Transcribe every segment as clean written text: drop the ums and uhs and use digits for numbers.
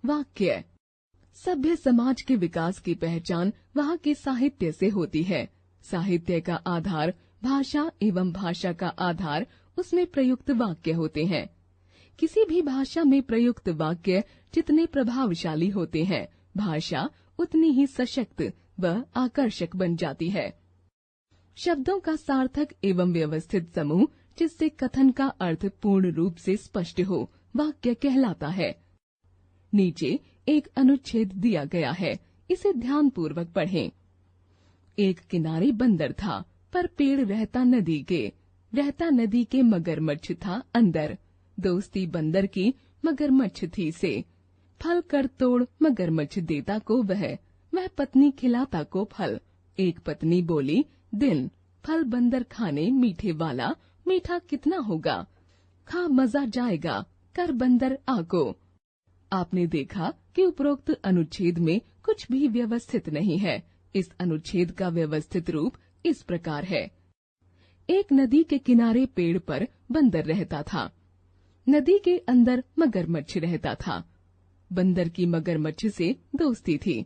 वाक्य। सभ्य समाज के विकास की पहचान वहाँ के साहित्य से होती है। साहित्य का आधार भाषा एवं भाषा का आधार उसमें प्रयुक्त वाक्य होते हैं। किसी भी भाषा में प्रयुक्त वाक्य जितने प्रभावशाली होते हैं, भाषा उतनी ही सशक्त व आकर्षक बन जाती है। शब्दों का सार्थक एवं व्यवस्थित समूह जिससे कथन का अर्थ पूर्ण रूप से स्पष्ट हो, वाक्य कहलाता है। नीचे एक अनुच्छेद दिया गया है, इसे ध्यानपूर्वक पढ़ें। एक किनारे बंदर था, पर पेड़ रहता नदी के मगरमच्छ था अंदर। दोस्ती बंदर की मगरमच्छ थी से। फल कर तोड़ मगरमच्छ देता को वह पत्नी खिलाता को फल। एक पत्नी बोली दिन, फल बंदर खाने मीठे वाला, मीठा कितना होगा, खा मजा जाएगा, कर बंदर आको। आपने देखा कि उपरोक्त अनुच्छेद में कुछ भी व्यवस्थित नहीं है। इस अनुच्छेद का व्यवस्थित रूप इस प्रकार है। एक नदी के किनारे पेड़ पर बंदर रहता था। नदी के अंदर मगरमच्छ रहता था। बंदर की मगरमच्छ से दोस्ती थी।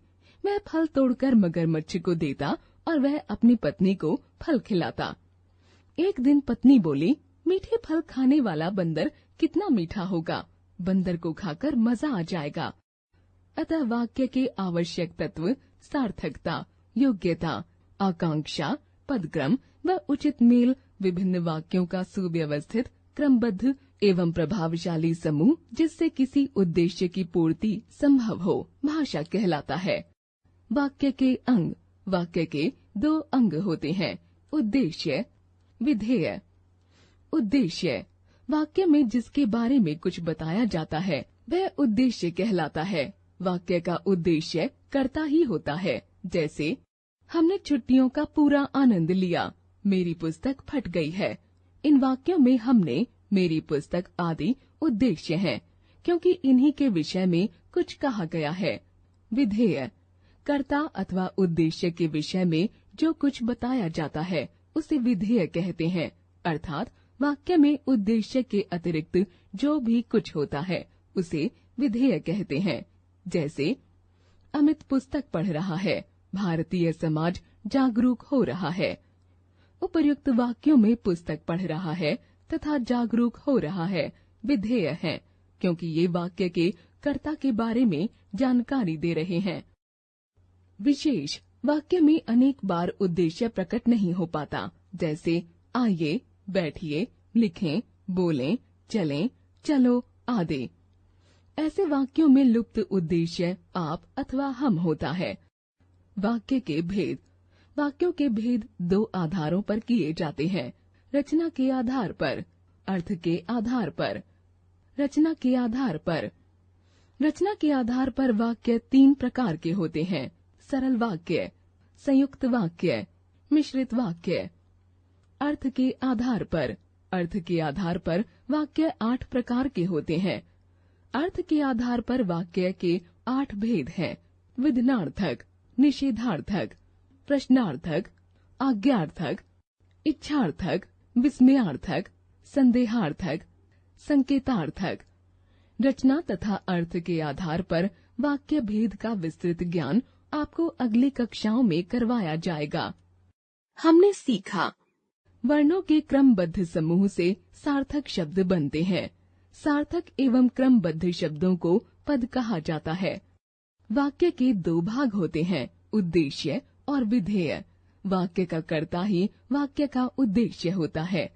वह फल तोड़कर मगरमच्छ को देता और वह अपनी पत्नी को फल खिलाता। एक दिन पत्नी बोली, मीठे फल खाने वाला बंदर कितना मीठा होगा, बंदर को खाकर मजा आ जाएगा। अतः वाक्य के आवश्यक तत्व सार्थकता, योग्यता, आकांक्षा, पदक्रम व उचित मेल, विभिन्न वाक्यों का सुव्यवस्थित, क्रमबद्ध एवं प्रभावशाली समूह जिससे किसी उद्देश्य की पूर्ति संभव हो, भाषा कहलाता है। वाक्य के अंग। वाक्य के दो अंग होते हैं, उद्देश्य, विधेय। उद्देश्य वाक्य में जिसके बारे में कुछ बताया जाता है वह उद्देश्य कहलाता है। वाक्य का उद्देश्य कर्ता ही होता है। जैसे, हमने छुट्टियों का पूरा आनंद लिया, मेरी पुस्तक फट गई है। इन वाक्यों में हमने, मेरी पुस्तक आदि उद्देश्य हैं, क्योंकि इन्हीं के विषय में कुछ कहा गया है। विधेय कर्ता अथवा उद्देश्य के विषय में जो कुछ बताया जाता है उसे विधेय कहते हैं। अर्थात वाक्य में उद्देश्य के अतिरिक्त जो भी कुछ होता है उसे विधेय कहते हैं। जैसे, अमित पुस्तक पढ़ रहा है, भारतीय समाज जागरूक हो रहा है। उपर्युक्त वाक्यों में पुस्तक पढ़ रहा है तथा जागरूक हो रहा है विधेय है, क्योंकि ये वाक्य के कर्ता के बारे में जानकारी दे रहे हैं। विशेष वाक्य में अनेक बार उद्देश्य प्रकट नहीं हो पाता। जैसे, आइए, बैठिए, लिखें, बोलें, चलें, चलो आदि। ऐसे वाक्यों में लुप्त उद्देश्य आप अथवा हम होता है। वाक्य के भेद। वाक्यों के भेद दो आधारों पर किए जाते हैं, रचना के आधार पर, अर्थ के आधार पर। रचना के आधार पर। रचना के आधार पर वाक्य तीन प्रकार के होते हैं, सरल वाक्य, संयुक्त वाक्य, मिश्रित वाक्य। अर्थ के आधार पर। अर्थ के आधार पर वाक्य 8 प्रकार के होते हैं। अर्थ के आधार पर वाक्य के 8 भेद हैं, विधानार्थक, निषेधार्थक, प्रश्नार्थक, आज्ञार्थक, इच्छार्थक, विस्मयार्थक, संदेहार्थक, संकेतार्थक। रचना तथा अर्थ के आधार पर वाक्य भेद का विस्तृत ज्ञान आपको अगली कक्षाओं में करवाया जाएगा। हमने सीखा, वर्णों के क्रमबद्ध समूह से सार्थक शब्द बनते हैं। सार्थक एवं क्रमबद्ध शब्दों को पद कहा जाता है। वाक्य के 2 भाग होते हैं, उद्देश्य और विधेय। वाक्य का कर्ता ही वाक्य का उद्देश्य होता है।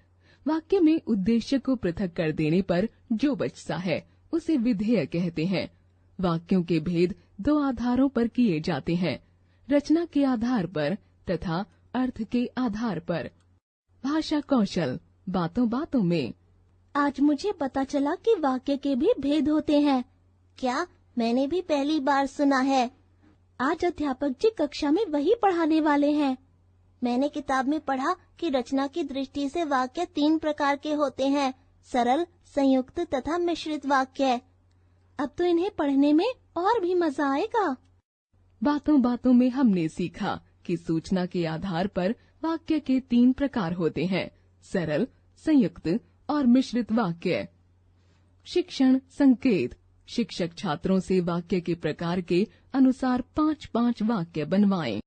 वाक्य में उद्देश्य को पृथक कर देने पर जो बचता है उसे विधेय कहते हैं। वाक्यों के भेद 2 आधारों पर किए जाते हैं, रचना के आधार पर तथा अर्थ के आधार पर। भाषा कौशल, बातों बातों में। आज मुझे पता चला कि वाक्य के भी भेद होते हैं। क्या? मैंने भी पहली बार सुना है। आज अध्यापक जी कक्षा में वही पढ़ाने वाले हैं। मैंने किताब में पढ़ा कि रचना की दृष्टि से वाक्य 3 प्रकार के होते हैं, सरल, संयुक्त तथा मिश्रित वाक्य। अब तो इन्हें पढ़ने में और भी मजा आएगा। बातों बातों में हमने सीखा कि सूचना के आधार पर वाक्य के 3 प्रकार होते हैं, सरल, संयुक्त और मिश्रित वाक्य। शिक्षण संकेत। शिक्षक छात्रों से वाक्य के प्रकार के अनुसार 5-5 वाक्य बनवाएं।